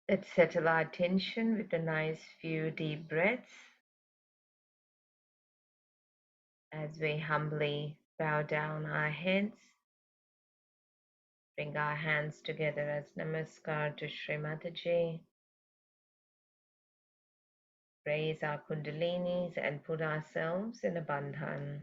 Let's settle our attention with a nice few deep breaths as we humbly bow down our heads, bring our hands together as Namaskar to Shri Mataji, raise our kundalinis and put ourselves in a bandhan.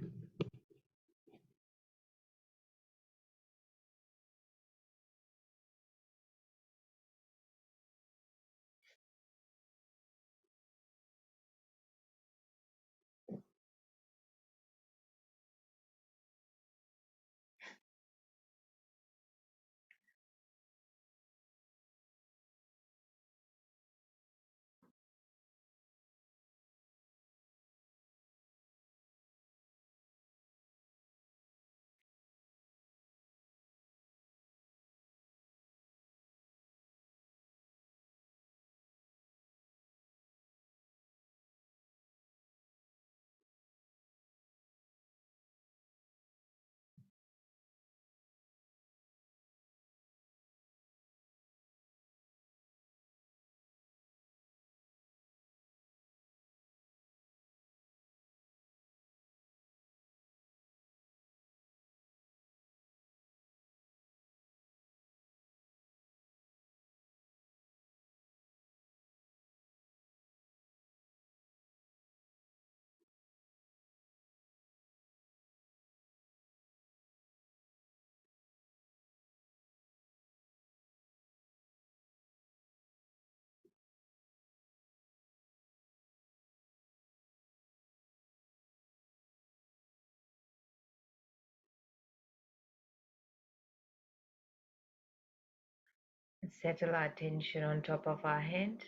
Settle our attention on top of our head.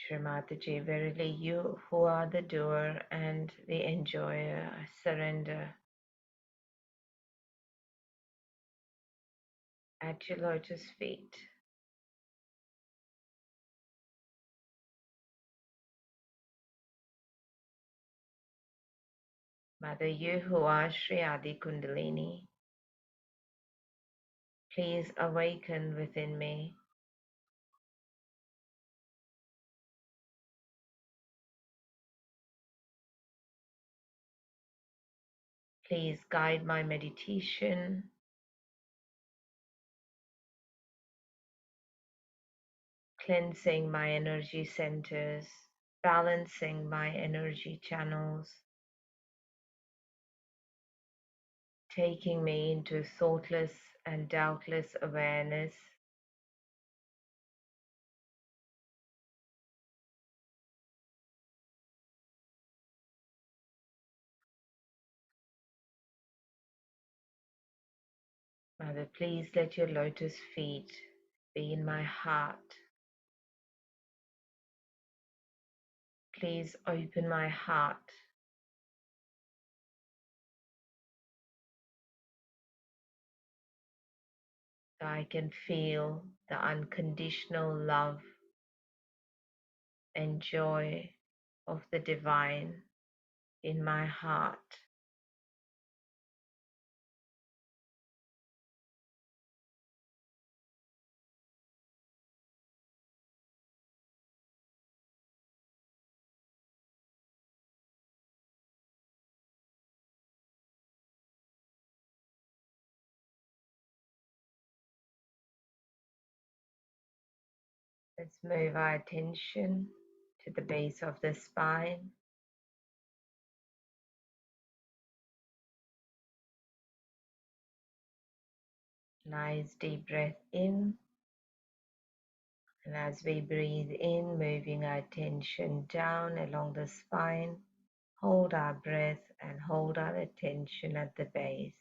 Shri Mataji, verily you who are the doer and the enjoyer, I surrender at your lotus feet. Mother, you who are Sri Adi Kundalini, please awaken within me. Please guide my meditation, cleansing my energy centers, balancing my energy channels, taking me into thoughtless and doubtless awareness. Mother, please let your lotus feet be in my heart. Please open my heart so I can feel the unconditional love and joy of the divine in my heart. Let's move our attention to the base of the spine. Nice deep breath in And as we breathe in, moving our attention down along the spine, hold our breath and hold our attention at the base.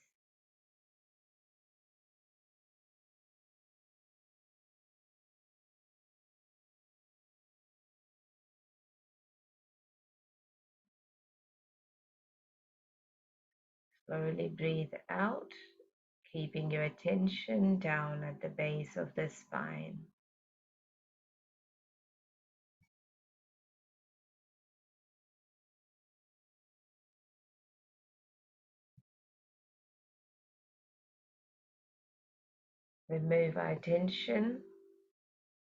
Slowly breathe out, keeping your attention down at the base of the spine. We move our attention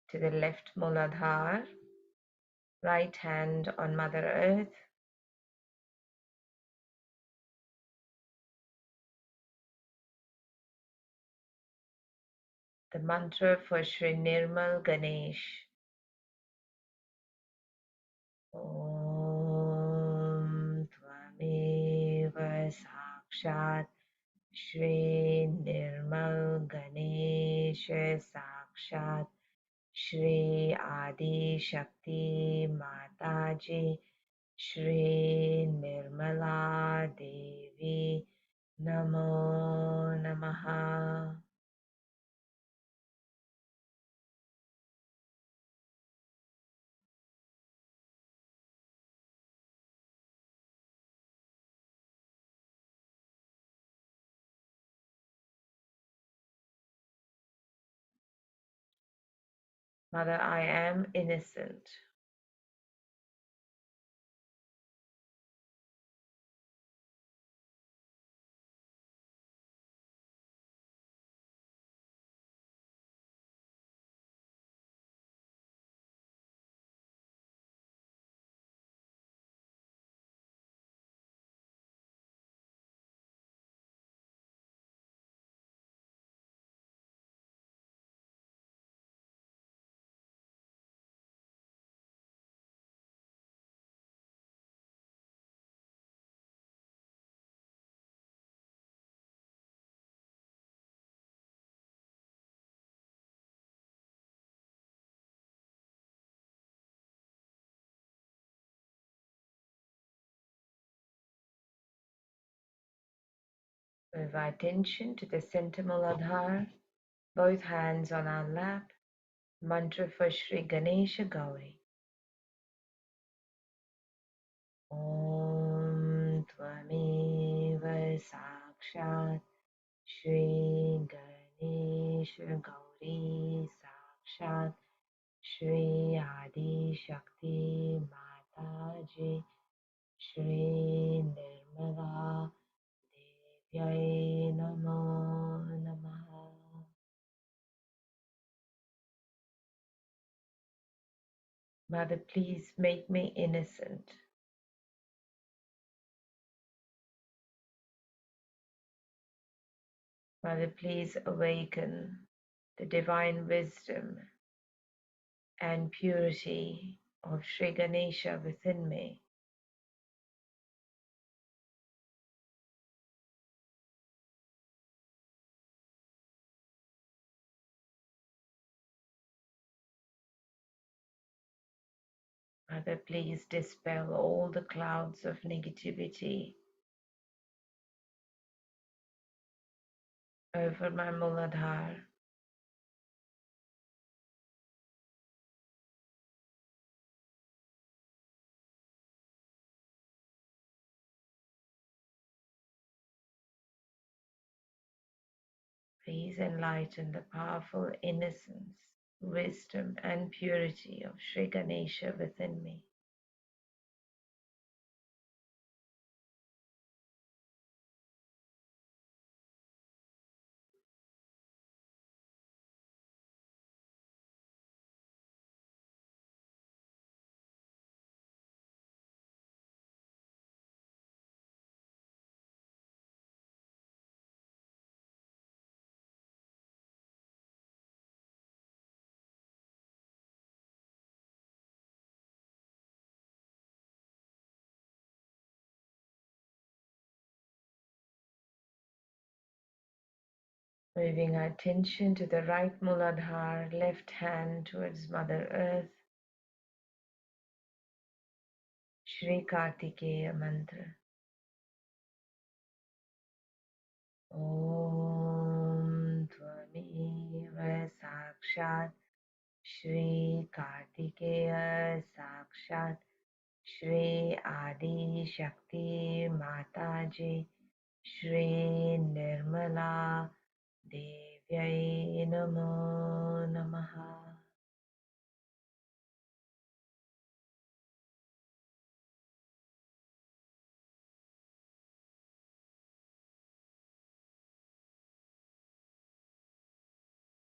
to the left Mooladhar, right hand on Mother Earth, the mantra for Sri Nirmal Ganesh. Om Tvameva Sakshat Shri Nirmal Ganesh Sakshat Shri Adi Shakti Mataji Shri Nirmala Devi Namo Namaha. Mother, I am innocent. Move our attention to the center Mooladhar, both hands on our lap, mantra for Shri Ganesha Gauri. Om Tvameva Sakshat Shri Ganesha Gauri Sakshat Shri Adi Shakti Mataji Shri Nirmala Devyai Namo Namaha. Mother, please make me innocent. Mother, please awaken the divine wisdom and purity of Sri Ganesha within me. Mother, please dispel all the clouds of negativity over my Mooladhar. Please enlighten the powerful innocence, wisdom, and purity of Sri Ganesha within me. Moving our attention to the right Mooladhar, left hand towards Mother Earth. Shri Kartikeya mantra. Om Tvameva Sakshat Shri Kartikeya Sakshat Shri Adi Shakti Mataji Shri Nirmala Devyai Namo Namaha.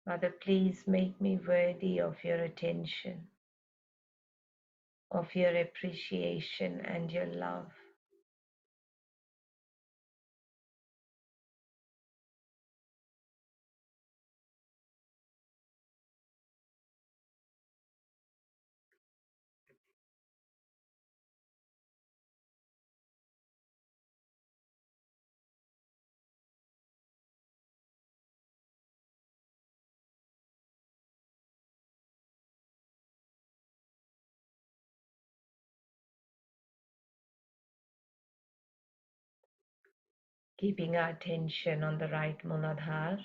Mother, please make me worthy of your attention, of your appreciation and your love. Keeping our attention on the right Mooladhar,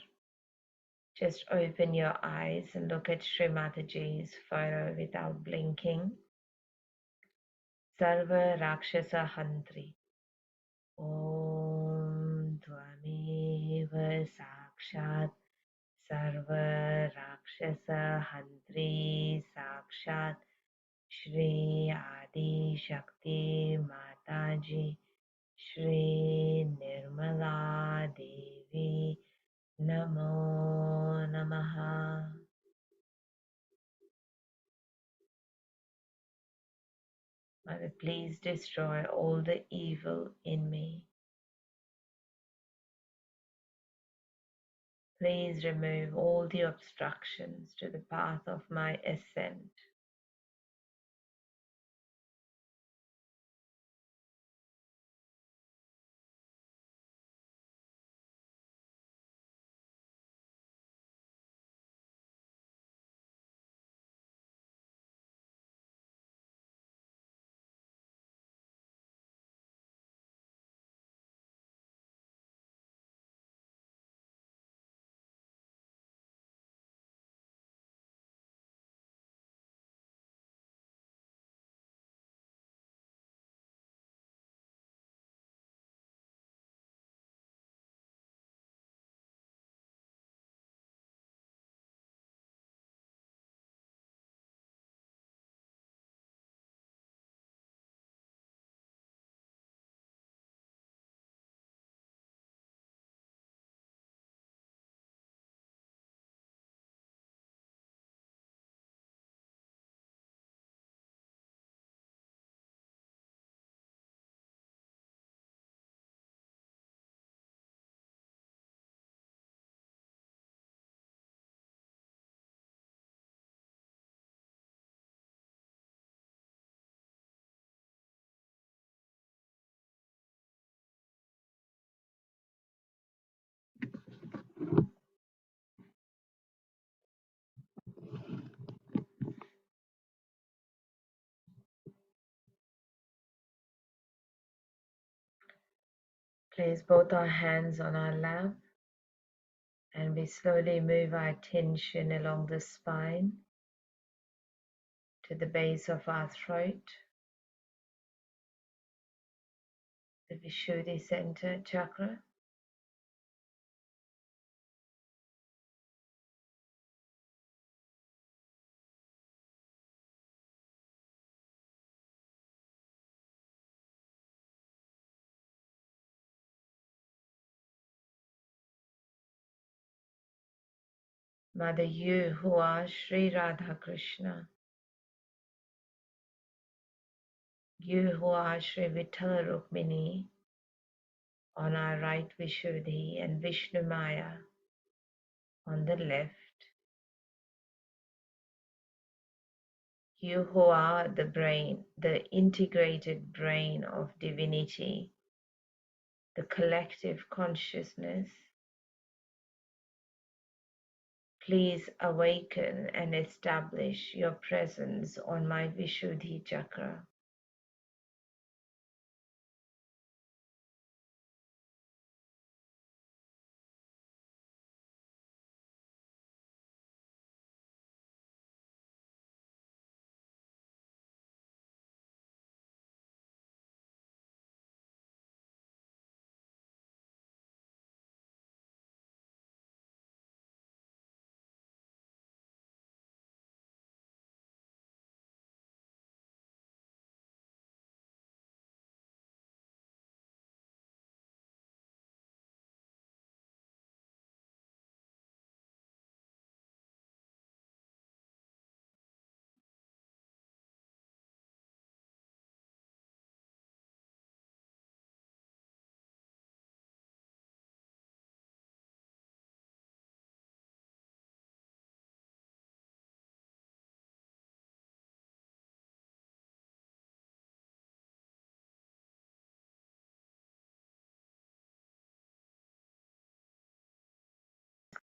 just open your eyes and look at Sri Mataji's photo without blinking. Sarva Rakshasa Hantri. Om Tvameva Sakshat Sarva Rakshasa Hantri Sakshat Shri Adi Shakti Mataji Shri Nirmala Devi Namo Namaha. Mother, please destroy all the evil in me. Please remove all the obstructions to the path of my ascent. Place both our hands on our lap and we slowly move our attention along the spine to the base of our throat, the Vishudhi Center chakra. Mother, you who are Sri Radha Krishna, you who are Sri Vithala Rukmini, on our right Vishuddhi and Vishnu Maya on the left, you who are the brain, the integrated brain of divinity, the collective consciousness, please awaken and establish your presence on my Vishudhi Chakra.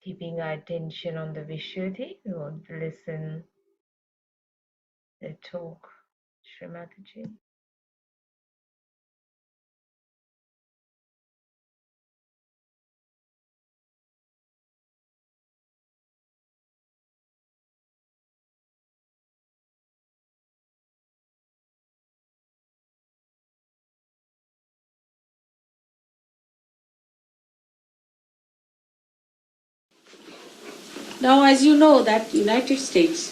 Keeping our attention on the Vishuddhi, we will listen the talk, Srimataji. Now, as you know, that United States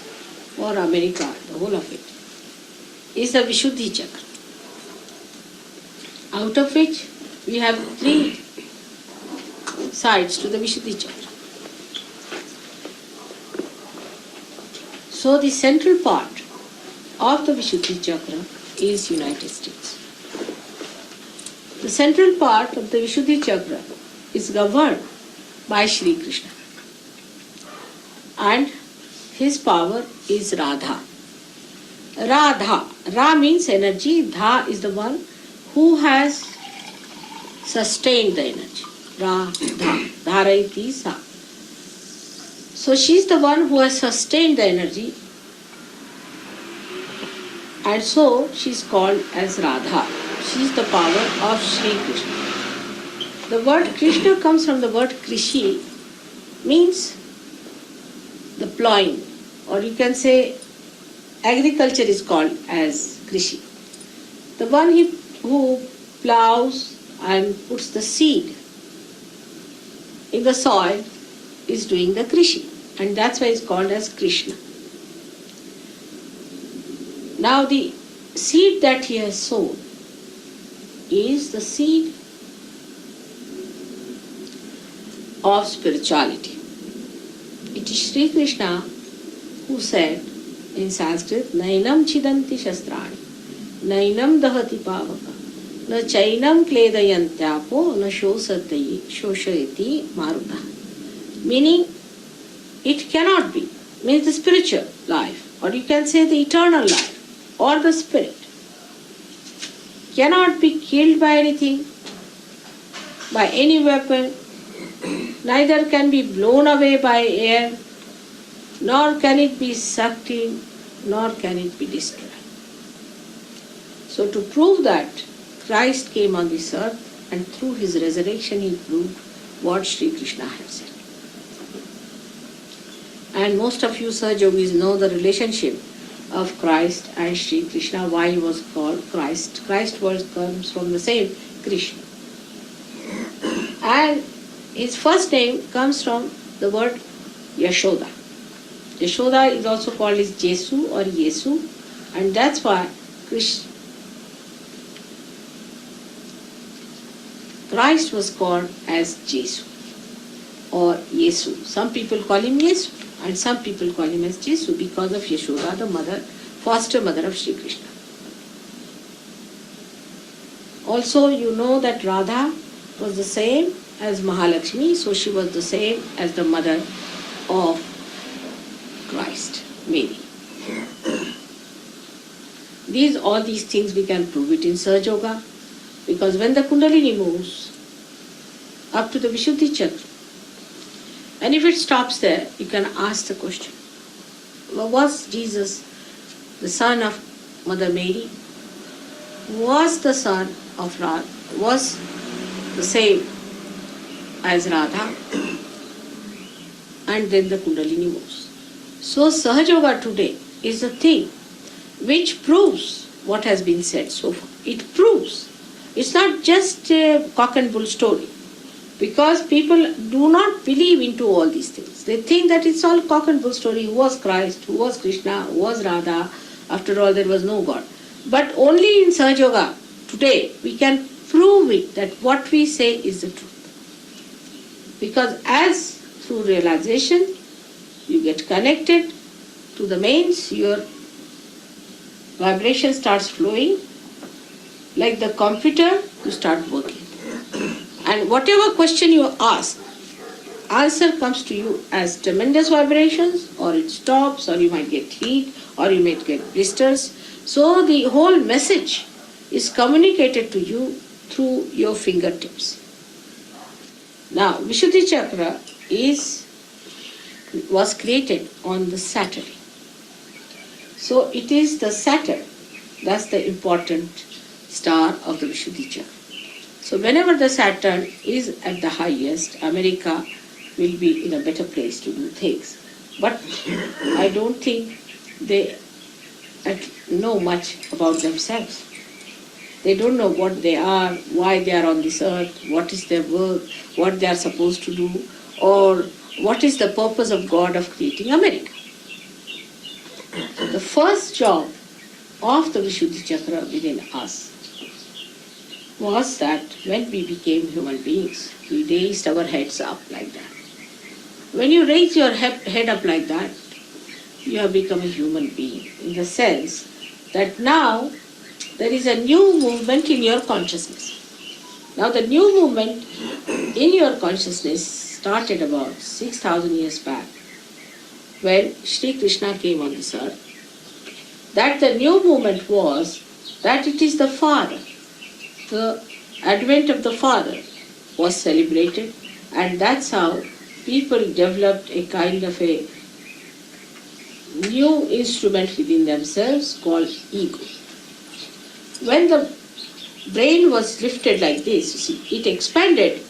or America, the whole of it, is the Vishudhi Chakra, out of which we have 3 sides to the Vishudhi Chakra. So the central part of the Vishudhi Chakra is United States. The central part of the Vishudhi Chakra is governed by Shri Krishna, and his power is Radha. Radha. Ra means energy. Dha is the one who has sustained the energy. Radha. Dharayati sa. So she is the one who has sustained the energy, and so she is called as Radha. She is the power of Shri Krishna. The word Krishna comes from the word Krishi, means the plowing, or you can say agriculture is called as Krishi. The one who plows and puts the seed in the soil is doing the Krishi, and that's why it's called as Krishna. Now the seed that he has sown is the seed of spirituality. It is Sri Krishna who said in Sanskrit, Nainam chidanti shastrani, Nainam dahati pavaka, Na chainam kledayantyapo, Na shoshayati maruta. Meaning, it cannot be, means the spiritual life, or you can say the eternal life, or the spirit, cannot be killed by anything, by any weapon, neither can be blown away by air, nor can it be sucked in, nor can it be destroyed. So to prove that, Christ came on this earth, and through his resurrection he proved what Sri Krishna had said. And most of you Sahajogis know the relationship of Christ and Sri Krishna, why he was called Christ. Christ comes from the same Krishna. And his first name comes from the word Yashoda. Yashoda is also called as Jesu or Yesu, and that's why Christ was called as Jesu or Yesu. Some people call him Yesu and some people call him as Jesu because of Yashoda, the mother, foster mother of Sri Krishna. Also, you know that Radha was the same as Mahalakshmi, so she was the same as the mother of Christ, Mary. All these things we can prove it in Sahaja Yoga, because when the Kundalini moves up to the Vishudhi Chakra And if it stops there, you can ask the question, was Jesus the son of Mother Mary? Was the son of Radha? Was the same as Radha? And then the Kundalini moves. So Sahaja Yoga today is a thing which proves what has been said so far. It proves. It's not just a cock and bull story. Because people do not believe into all these things. They think that it's all cock and bull story. Who was Christ? Who was Krishna? Who was Radha? After all, there was no God. But only in Sahaja Yoga today we can prove it that what we say is the truth. Because as through realization you get connected to the mains, your vibration starts flowing. Like the computer, you start working. And whatever question you ask, answer comes to you as tremendous vibrations, or it stops, or you might get heat, or you might get blisters. So the whole message is communicated to you through your fingertips. Now, Vishudhi Chakra was created on the Saturn. So it is the Saturn, that's the important star of the Vishudhi Chakra. So whenever the Saturn is at the highest, America will be in a better place to do things. But I don't think they know much about themselves. They don't know what they are, why they are on this earth, what is their work, what they are supposed to do, or what is the purpose of God of creating America. So the first job of the Vishudhi Chakra within us was that when we became human beings, we raised our heads up like that. When you raise your head up like that, you have become a human being, in the sense that now there is a new movement in your consciousness. Now the new movement in your consciousness started about 6,000 years back, when Sri Krishna came on this earth. That the new movement was that it is the Father. The advent of the Father was celebrated, and that's how people developed a kind of a new instrument within themselves called ego. When the brain was lifted like this, you see, it expanded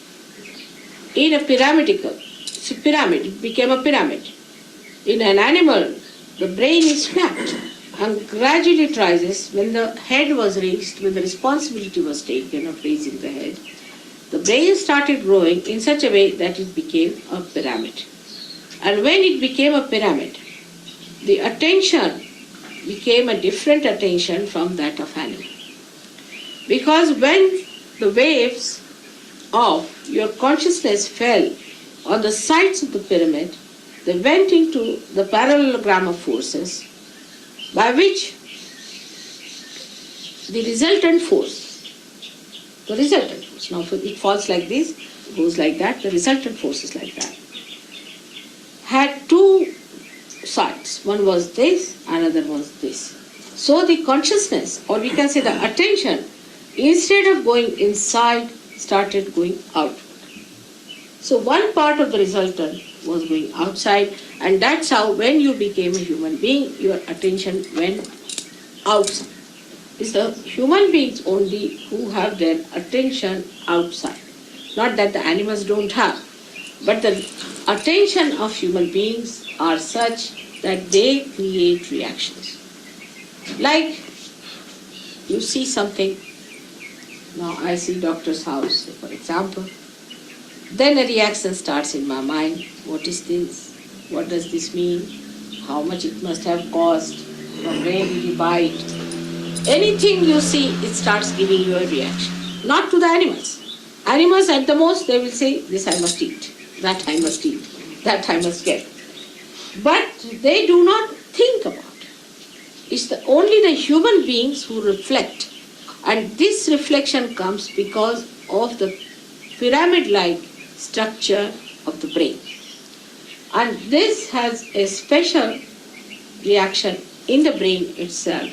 in a pyramidal. See, pyramid, it became a pyramid. In an animal, the brain is flat and gradually it rises. When the head was raised, when the responsibility was taken of raising the head, the brain started growing in such a way that it became a pyramid. And when it became a pyramid, the attention became a different attention from that of animal. Because when the waves of your consciousness fell on the sides of the pyramid, they went into the parallelogram of forces, by which the resultant force, now it falls like this, it goes like that, the resultant force is like that, had two sides. One was this, another was this. So the consciousness, or we can say the attention, instead of going inside, started going outward. So one part of the resultant was going outside, and that's how when you became a human being, your attention went outside. It's the human beings only who have their attention outside. Not that the animals don't have, but the attention of human beings are such that they create reactions. Like you see something, now I see doctor's house, for example, then a reaction starts in my mind. What is this? What does this mean? How much it must have cost? From where did you buy it? Anything you see, it starts giving you a reaction. Not to the animals. Animals at the most, they will say, this I must eat, that I must eat, that I must get. But they do not think about it. It's only the human beings who reflect. And this reflection comes because of the pyramid-like structure of the brain. And this has a special reaction in the brain itself,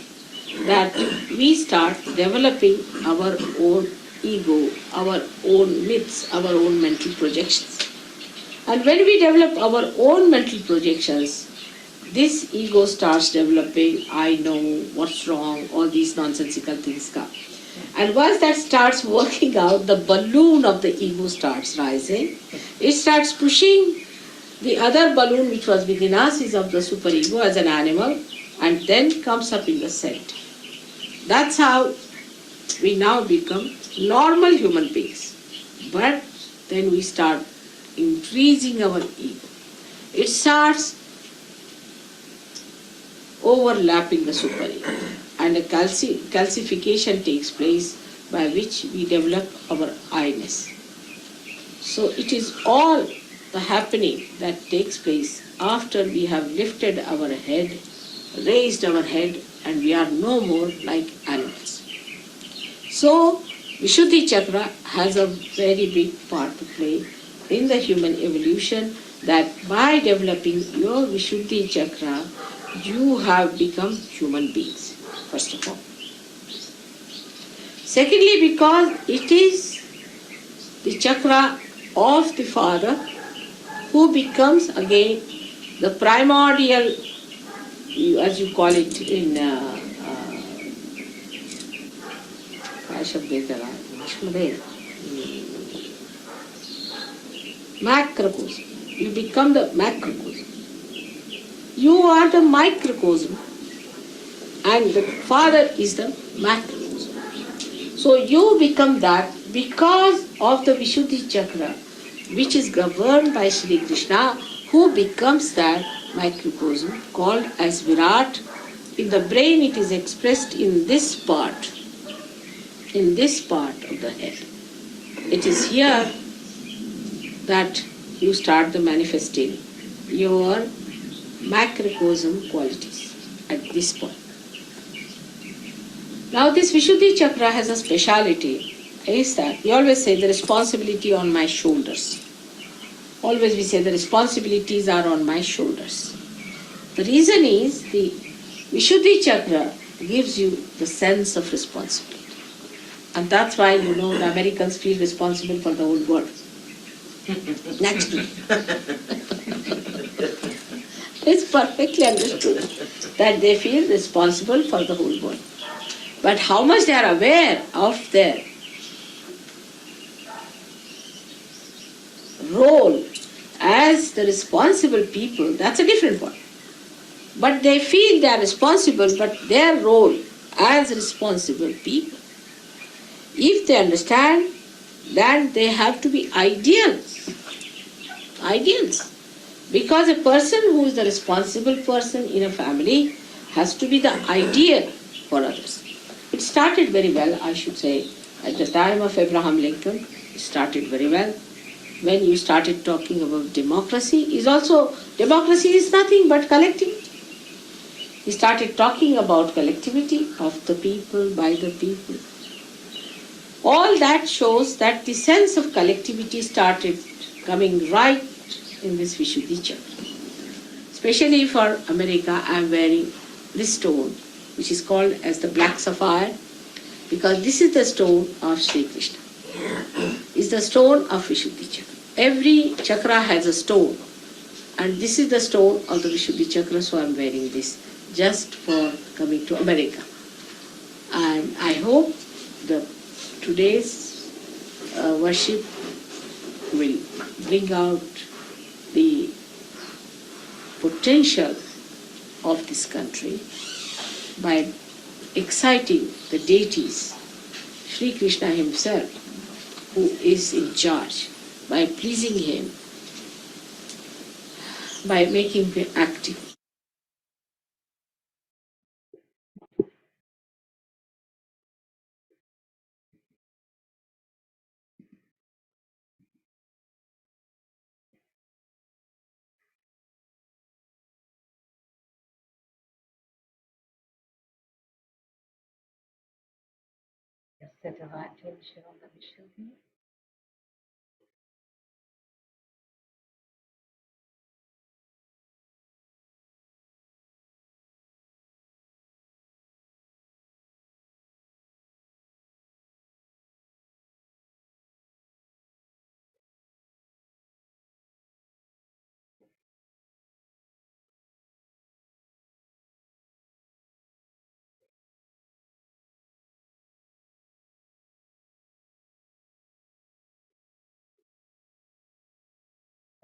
that we start developing our own ego, our own myths, our own mental projections. And when we develop our own mental projections, this ego starts developing, I know what's wrong, all these nonsensical things come. And once that starts working out, the balloon of the ego starts rising. It starts pushing the other balloon which was within us is of the superego as an animal, and then comes up in the center. That's how we now become normal human beings. But then we start increasing our ego. It starts overlapping the superego, and a calcification takes place by which we develop our I-ness. So it is all the happening that takes place after we have lifted our head, raised our head, and we are no more like animals. So Vishudhi Chakra has a very big part to play in the human evolution, that by developing your Vishudhi Chakra, you have become human beings, first of all. Secondly, because it is the chakra of the father who becomes again the primordial, as you call it in macrocosm. You become the macrocosm. You are the microcosm, and the father is the macrocosm. So you become that because of the Vishudhi Chakra, which is governed by Sri Krishna, who becomes that microcosm called as Virat. In the brain it is expressed in this part of the head. It is here that you start the manifesting your macrocosm qualities at this point. Now this Vishudhi Chakra has a speciality, is that we always say the responsibility on my shoulders. Always we say the responsibilities are on my shoulders. The reason is the Vishudhi Chakra gives you the sense of responsibility. And that's why, the Americans feel responsible for the whole world. Naturally. It's perfectly understood that they feel responsible for the whole world. But how much they are aware of their role as the responsible people, that's a different one. But they feel they are responsible, but their role as responsible people, if they understand that they have to be ideals. Because a person who is the responsible person in a family has to be the ideal for others. It started very well, I should say, at the time of Abraham Lincoln. It started very well. When you started talking about democracy, democracy is nothing but collectivity. He started talking about collectivity of the people, by the people. All that shows that the sense of collectivity started coming right in this Vishudhi Chakra. Especially for America, I am wearing this stone, which is called as the black sapphire, because this is the stone of Sri Krishna. It's the stone of Vishudhi Chakra. Every chakra has a stone, and this is the stone of the Vishudhi Chakra, so I am wearing this just for coming to America. And I hope today's worship will bring out the potential of this country by exciting the deities, Sri Krishna himself, who is in charge, by pleasing him, by making him active. Just set the right tension on the Vishudhi.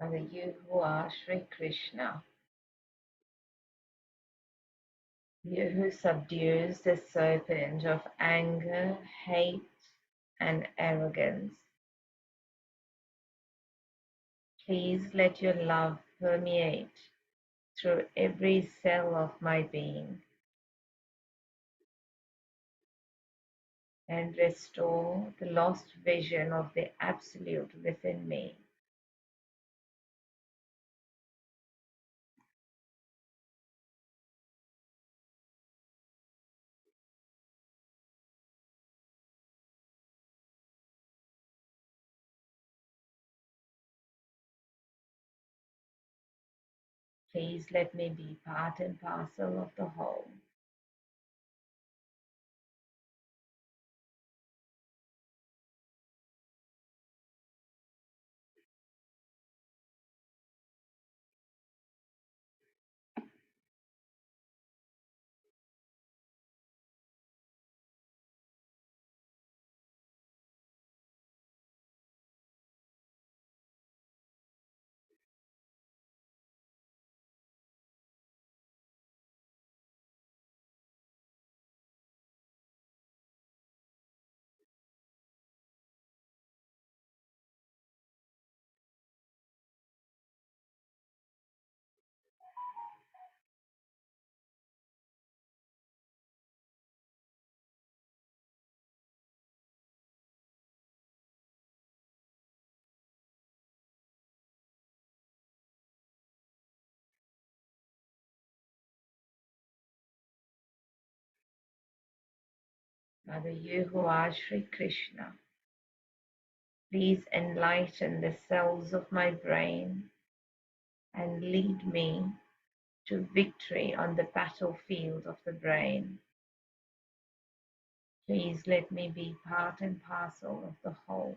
Mother, you who are Sri Krishna, you who subdues the serpent of anger, hate, and arrogance, please let your love permeate through every cell of my being and restore the lost vision of the Absolute within me. Please let me be part and parcel of the whole. Mother, you who are Sri Krishna, please enlighten the cells of my brain and lead me to victory on the battlefield of the brain. Please let me be part and parcel of the whole.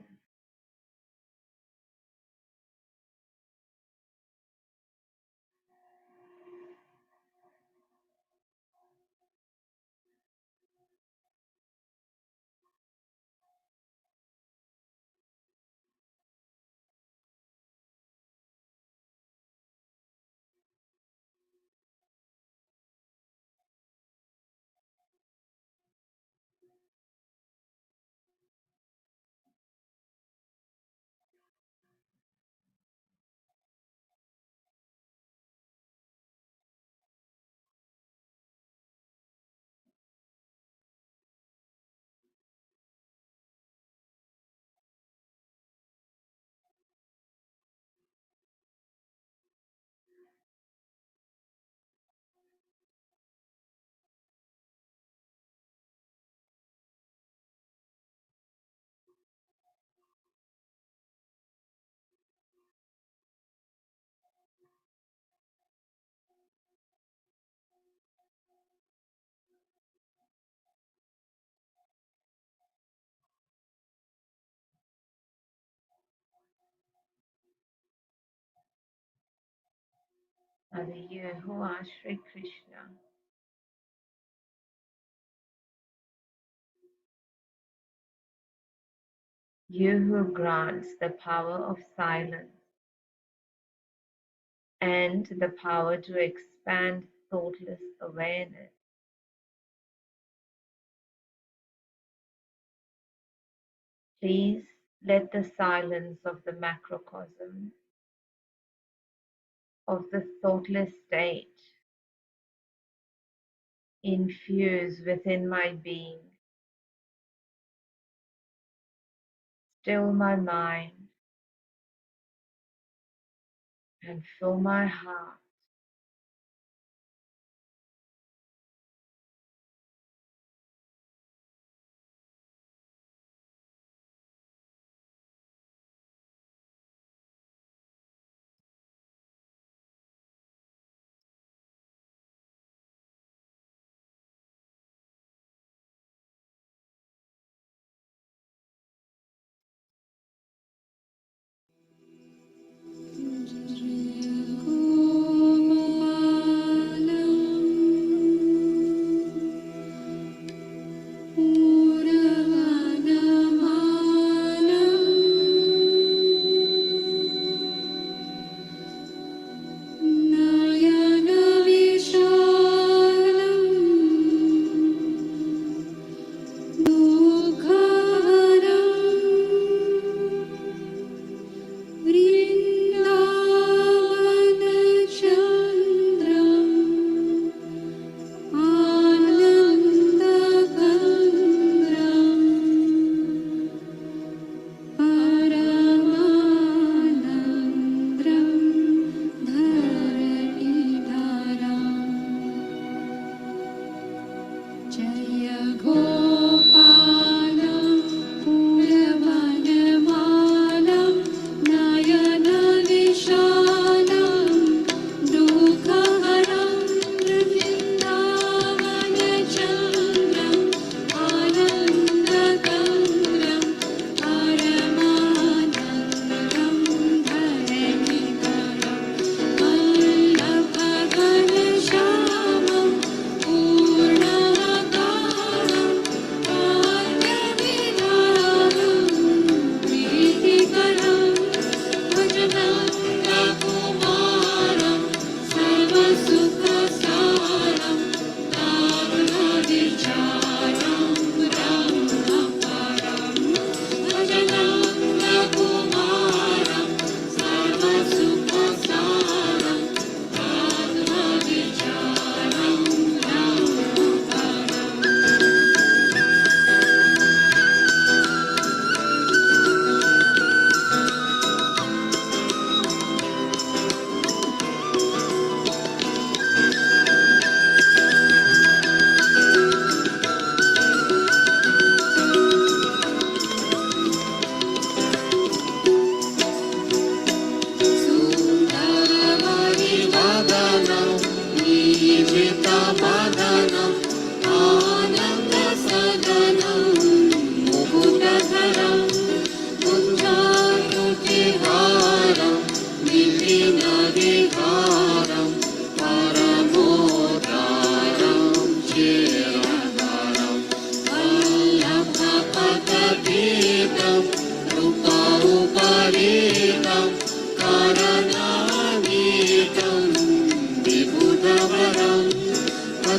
Mother, you who are Sri Krishna, you who grants the power of silence and the power to expand thoughtless awareness, please let the silence of the macrocosm of the thoughtless state infuse within my being, still my mind, and fill my heart.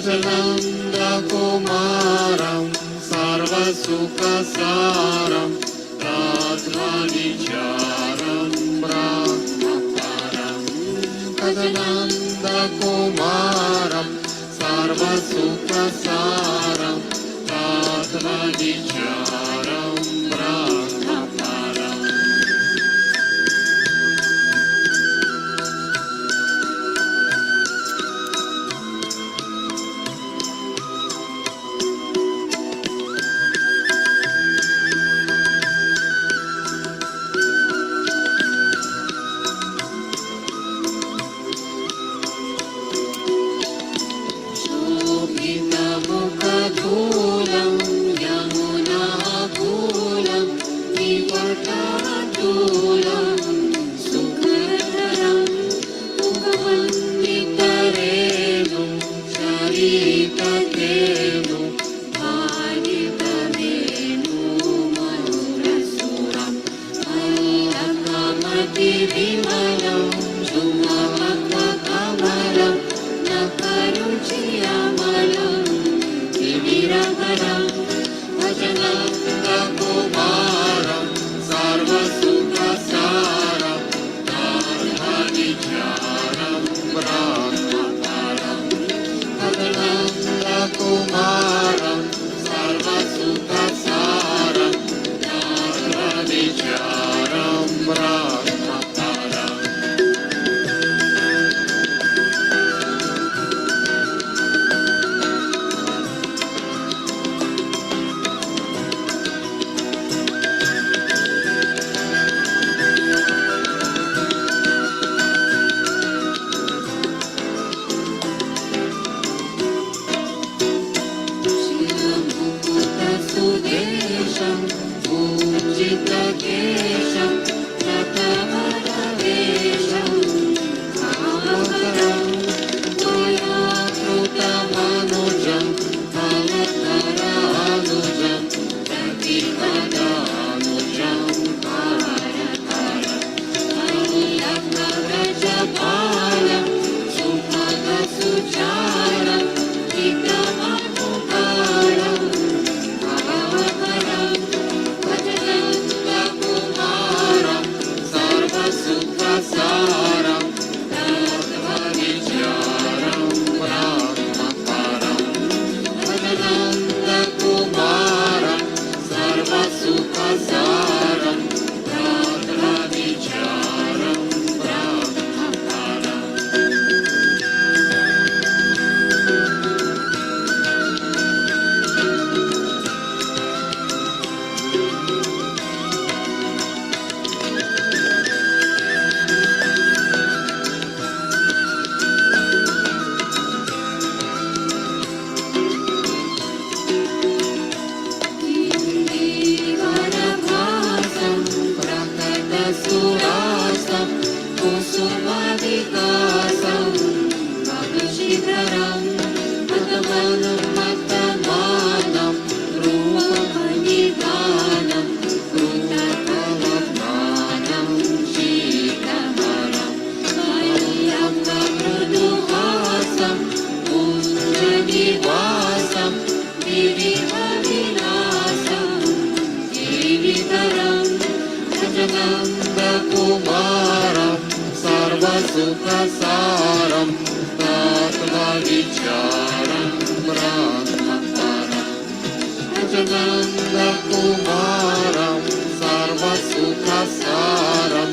Nandकुमारं सर्वसुखसारं राधाविचारं ब्रह्मपरं Nandकुमारं सर्वसुखसारं राधाविचारं ब्रह्मपरम् Mooladhar Yamunakulam Nivatatulam Sukadaram Mukhavannitarenum Sharitatenum Bhaditavenu Madhurashtakam Allakamati Vimalam Sumavakakawalam Nakaruchiyamalam Niraharam Vajanandakumaram Sarvasukhasaram Dharmanicharam Brahmaparam Vajanandakumaram Sarvasukhasaram Dharmanicharam Brahmaparam Sudesham, Pujitakesham, Ratavaravesham, Kamakaram, Mayakృతమనుజం, Bhalataranuజం, Pratikadanuజం, Bharataram, Allakarajapalam, Supadasucharam, Hitamadhukaram, Vajanandakumaram Sarvasukhasaram Dharmanicharam Brahmaparam Vajanandakumaram Sarvasukhasaram Dharmanicharam Brahmaparam Varabhasam Prakatasurasam Kusumadikasam Madhushidharam Matamanam Matamanam Rupamanidanam Rutakalavmanam Shitaharam Mayyamamruduhasam Punjanivasam Virihavinasam Jivitaram Vajanandakumaram Sarvasukhasaram Tattvavicharam Brahmaparam Vajanandakumaram Sarvasukhasaram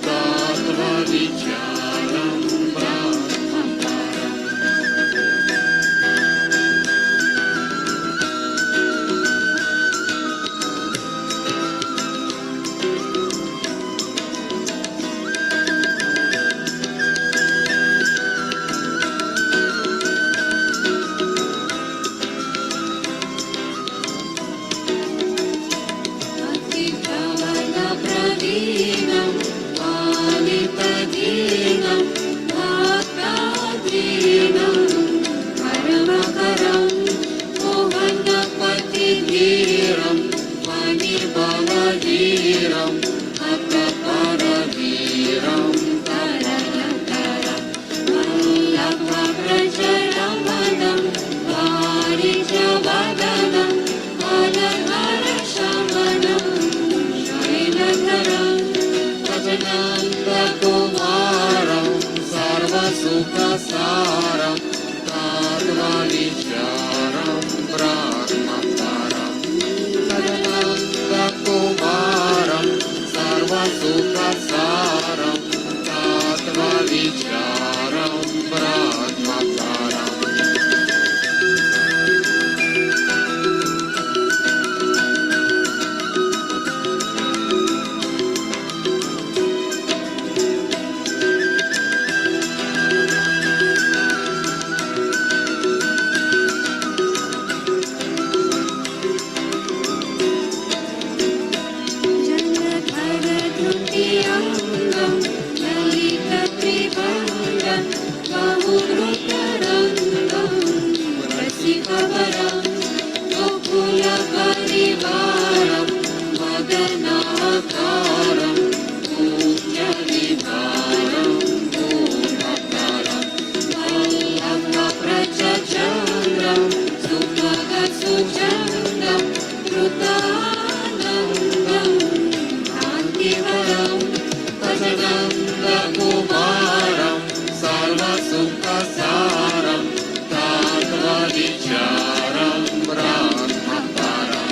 Tattvavicharam Brahmaparam Sarvasukhasaram Tatvavicharam Brahmaparam Sadananda Kumaram Sarvasukhasaram Tatvavicharam Brahmaparam जलधरधृतियङ्गं ललितत्रिभङ्गं बहुवृतरङ्गं रसिकवरं गोकुलपरिवारं मदनाकारं पूज्यविहारं पूर्णतरं वल्लभप्रचन्द्रं सुभगसुचन्दं कृतानन्दं कान्तिवरं भजनन्दकुमारं सर्वसुखसारं तात्वविचारं ब्रह्मपरं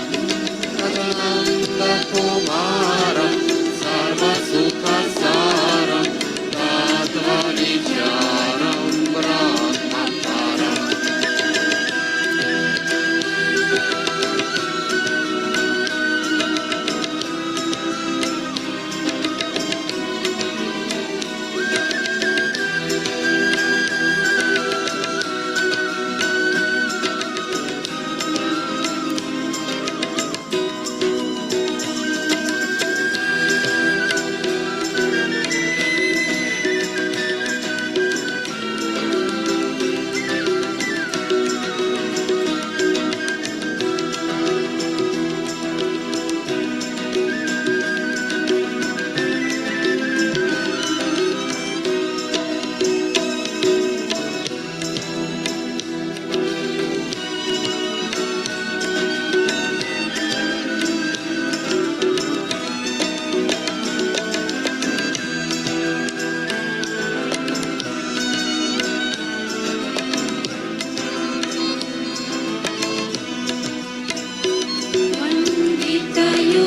भजनन्दकुमारं सर्वसुखसारं तात्वविचारं ब्रह्मपरम्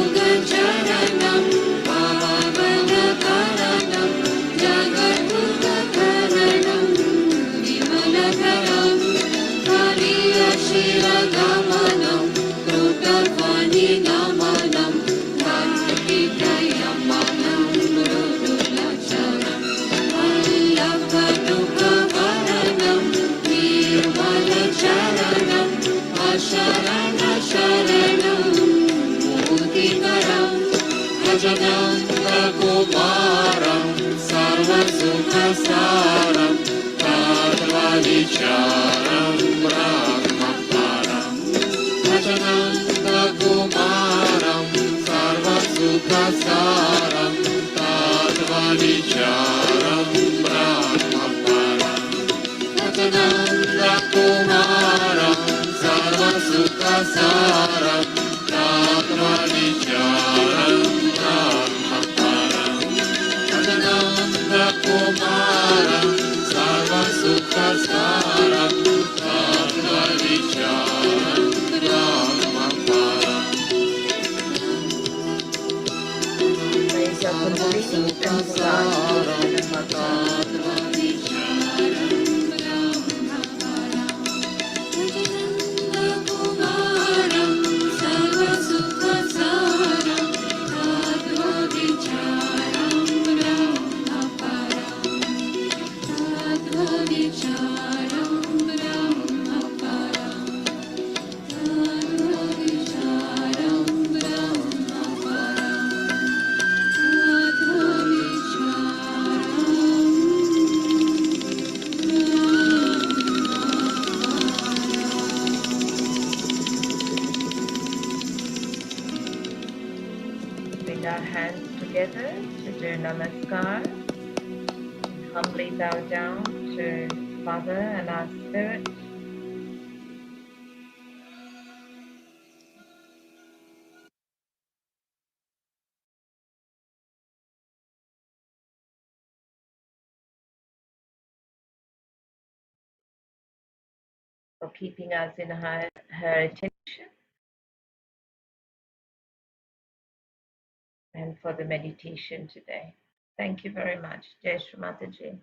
वन्दितयुगचरणं पावनकरणं जगद्गुरुकरणं विमलकरं हरियशिरगमनं कृतध्वनिगमनं भक्तिप्रयमनं मृदुलचरं वल्लभदुःखहरणं निर्मलचरणं अशरणशरणं मुदिकरं भजनन्दकुमारं सर्वसुखसारं तात्वविचारं ब्रह्मपरं भजनन्दकुमारं सर्वसुखसारं तात्वविचारं ब्रह्मपरं भजनन्दकुमारं सर्वसुखसारं तात्वविचारं ब्रह्मपरं भजनन्दकुमारं सर्वसुखसारं तात्वविचारं ब्रह्मपरं Raise your complete and कुमारं सर्वसुखसारं तात्वविचारं ब्रह्मपरं तात्वविचारं ब्रह्मपरं तात्वविचारं bring our hands together to do namaskar. Humbly bow down to Father and our Spirit. for keeping us in her attention, and for the meditation today. Thank you very much. Jai Shri Mataji.